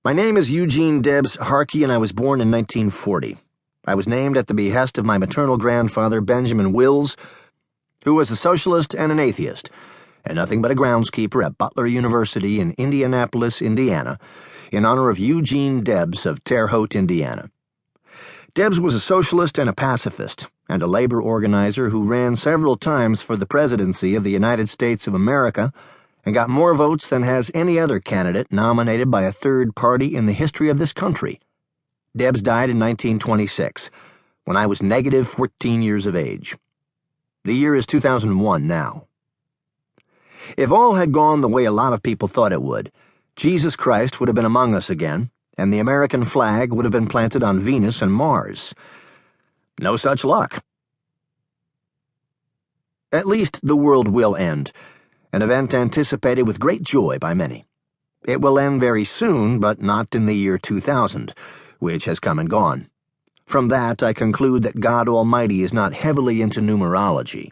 My name is Eugene Debs Hartke, and I was born in 1940. I was named at the behest of my maternal grandfather, Benjamin Wills, who was a socialist and an atheist, and nothing but a groundskeeper at Butler University in Indianapolis, Indiana, in honor of Eugene Debs of Terre Haute, Indiana. Debs was a socialist and a pacifist, and a labor organizer who ran several times for the presidency of the United States of America and got more votes than has any other candidate nominated by a third party in the history of this country. Debs died in 1926, when I was negative 14 years of age. The year is 2001 now. If all had gone the way a lot of people thought it would, Jesus Christ would have been among us again, and the American flag would have been planted on Venus and Mars. No such luck. At least the world will end, an event anticipated with great joy by many. It will end very soon, but not in the year 2000, which has come and gone. From that, I conclude that God Almighty is not heavily into numerology.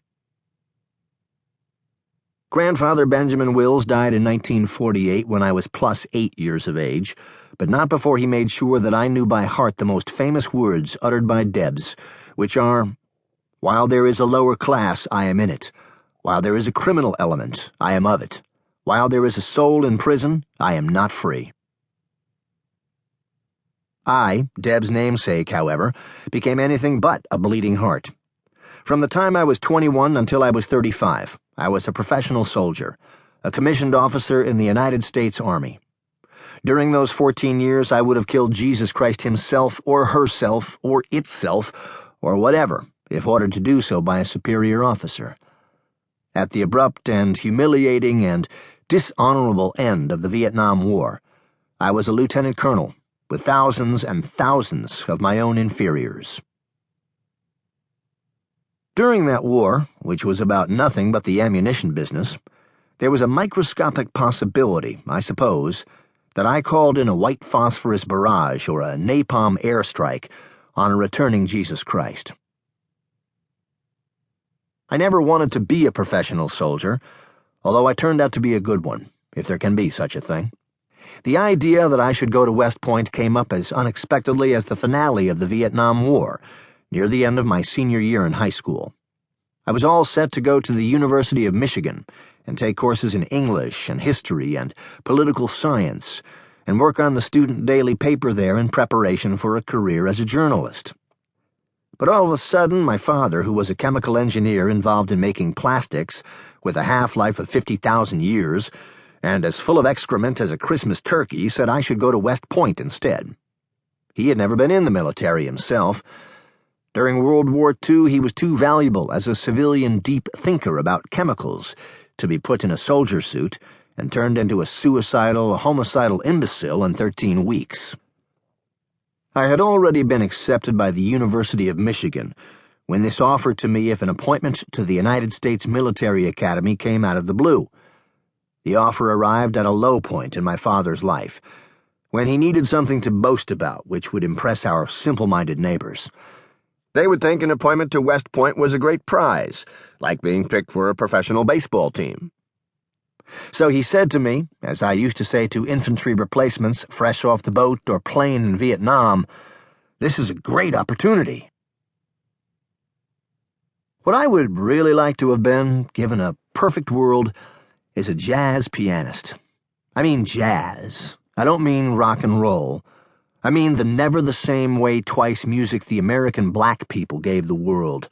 Grandfather Benjamin Wills died in 1948 when I was plus 8 years of age, but not before he made sure that I knew by heart the most famous words uttered by Debs, which are, "While there is a lower class, I am in it. While there is a criminal element, I am of it. While there is a soul in prison, I am not free." I, Deb's namesake, however, became anything but a bleeding heart. From the time I was 21 until I was 35, I was a professional soldier, a commissioned officer in the United States Army. During those 14 years, I would have killed Jesus Christ himself or herself or itself or whatever, if ordered to do so by a superior officer. At the abrupt and humiliating and dishonorable end of the Vietnam War, I was a lieutenant colonel with thousands and thousands of my own inferiors. During that war, which was about nothing but the ammunition business, there was a microscopic possibility, I suppose, that I called in a white phosphorus barrage or a napalm airstrike on a returning Jesus Christ. I never wanted to be a professional soldier, although I turned out to be a good one, if there can be such a thing. The idea that I should go to West Point came up as unexpectedly as the finale of the Vietnam War, near the end of my senior year in high school. I was all set to go to the University of Michigan and take courses in English and history and political science and work on the student daily paper there in preparation for a career as a journalist. But all of a sudden, my father, who was a chemical engineer involved in making plastics with a half-life of 50,000 years and as full of excrement as a Christmas turkey, said I should go to West Point instead. He had never been in the military himself. During World War II, he was too valuable as a civilian deep thinker about chemicals to be put in a soldier suit and turned into a suicidal, homicidal imbecile in 13 weeks. I had already been accepted by the University of Michigan when this offer to me of an appointment to the United States Military Academy came out of the blue. The offer arrived at a low point in my father's life, when he needed something to boast about which would impress our simple-minded neighbors. They would think an appointment to West Point was a great prize, like being picked for a professional baseball team. So he said to me, as I used to say to infantry replacements fresh off the boat or plane in Vietnam, "This is a great opportunity." What I would really like to have been, given a perfect world, is a jazz pianist. I mean jazz. I don't mean rock and roll. I mean the never-the-same-way-twice music the American black people gave the world.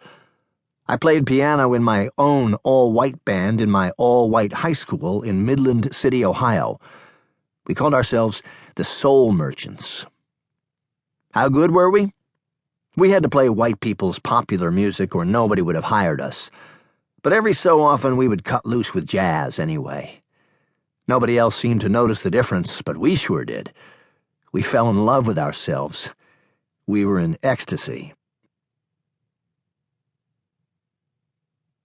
I played piano in my own all-white band in my all-white high school in Midland City, Ohio. We called ourselves the Soul Merchants. How good were we? We had to play white people's popular music or nobody would have hired us. But every so often we would cut loose with jazz anyway. Nobody else seemed to notice the difference, but we sure did. We fell in love with ourselves. We were in ecstasy.